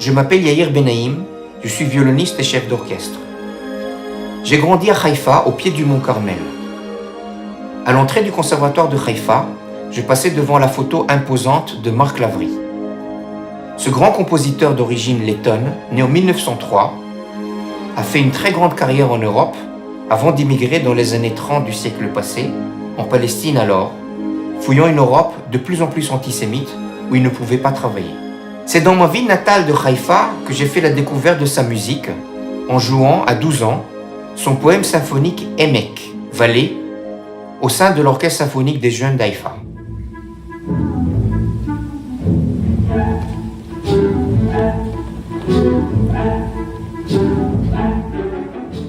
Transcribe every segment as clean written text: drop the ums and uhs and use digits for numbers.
Je m'appelle Yair Benaïm, je suis violoniste et chef d'orchestre. J'ai grandi à Haïfa, au pied du mont Carmel. À l'entrée du conservatoire de Haïfa, je passais devant la photo imposante de Marc Lavry. Ce grand compositeur d'origine lettonne, né en 1903, a fait une très grande carrière en Europe avant d'immigrer dans les années 30 du siècle passé, en Palestine alors, fouillant une Europe de plus en plus antisémite où il ne pouvait pas travailler. C'est dans ma ville natale de Haïfa que j'ai fait la découverte de sa musique en jouant à 12 ans son poème symphonique Emek, Vallée, au sein de l'Orchestre symphonique des jeunes d'Haïfa.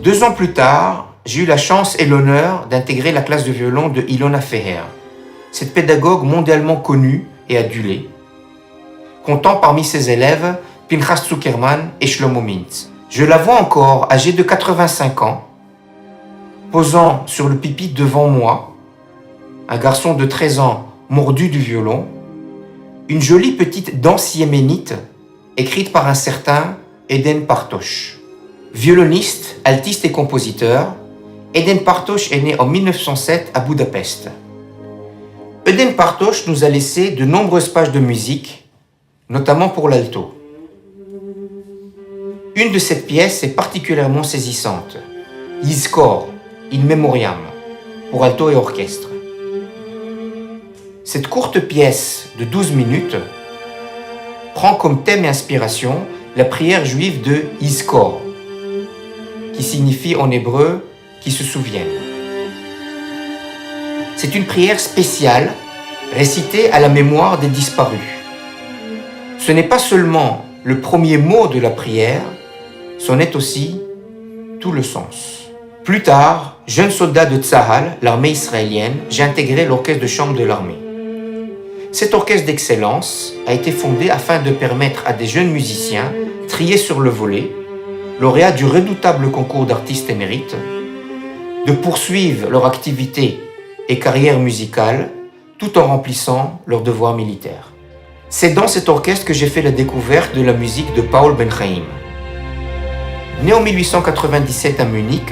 Deux ans plus tard, j'ai eu la chance et l'honneur d'intégrer la classe de violon de Ilona Feher, cette pédagogue mondialement connue et adulée, comptant parmi ses élèves Pinchas Zuckerman et Shlomo Mintz. Je la vois encore, âgée de 85 ans, posant sur le pupitre devant moi, un garçon de 13 ans mordu du violon, une jolie petite danse yéménite écrite par un certain Eden Partosh. Violoniste, altiste et compositeur, Eden Partosh est né en 1907 à Budapest. Eden Partosh nous a laissé de nombreuses pages de musique, notamment pour l'alto. Une de ces pièces est particulièrement saisissante, Yizkor, in memoriam, pour alto et orchestre. Cette courte pièce de 12 minutes prend comme thème et inspiration la prière juive de Yizkor, qui signifie en hébreu « qui se souviennent ». C'est une prière spéciale récitée à la mémoire des disparus. Ce n'est pas seulement le premier mot de la prière, c'en est aussi tout le sens. Plus tard, jeune soldat de Tzahal, l'armée israélienne, j'ai intégré l'orchestre de chambre de l'armée. Cet orchestre d'excellence a été fondé afin de permettre à des jeunes musiciens triés sur le volet, lauréats du redoutable concours d'artistes émérites, de poursuivre leur activité et carrière musicale tout en remplissant leurs devoirs militaires. C'est dans cet orchestre que j'ai fait la découverte de la musique de Paul Ben-Chaim. Né en 1897 à Munich,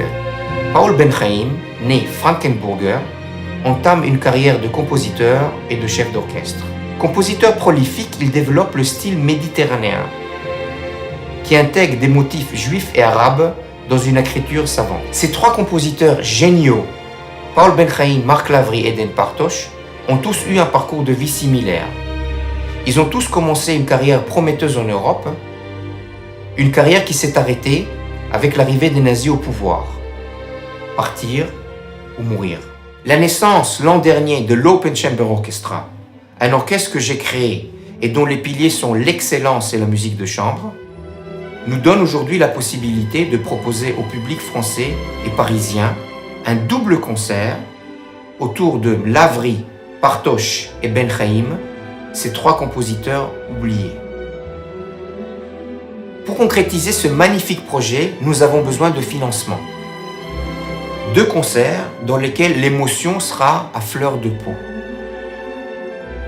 Paul Ben-Chaim, né Frankenburger, entame une carrière de compositeur et de chef d'orchestre. Compositeur prolifique, il développe le style méditerranéen, qui intègre des motifs juifs et arabes dans une écriture savante. Ces trois compositeurs géniaux, Paul Ben-Chaim, Marc Lavry et Eden Partosh, ont tous eu un parcours de vie similaire. Ils ont tous commencé une carrière prometteuse en Europe, une carrière qui s'est arrêtée avec l'arrivée des nazis au pouvoir. Partir ou mourir. La naissance l'an dernier de l'Open Chamber Orchestra, un orchestre que j'ai créé et dont les piliers sont l'excellence et la musique de chambre, nous donne aujourd'hui la possibilité de proposer au public français et parisien un double concert autour de Lavry, Partosh et Ben-Chaim, ces trois compositeurs oubliés. Pour concrétiser ce magnifique projet, nous avons besoin de financement. 2 concerts dans lesquels l'émotion sera à fleur de peau.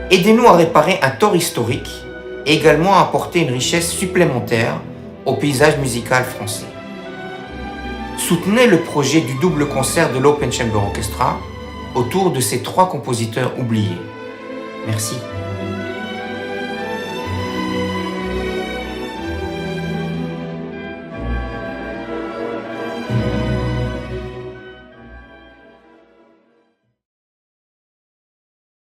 Aidez-nous à réparer un tort historique et également à apporter une richesse supplémentaire au paysage musical français. Soutenez le projet du double concert de l'Open Chamber Orchestra autour de ces 3 compositeurs oubliés. Merci.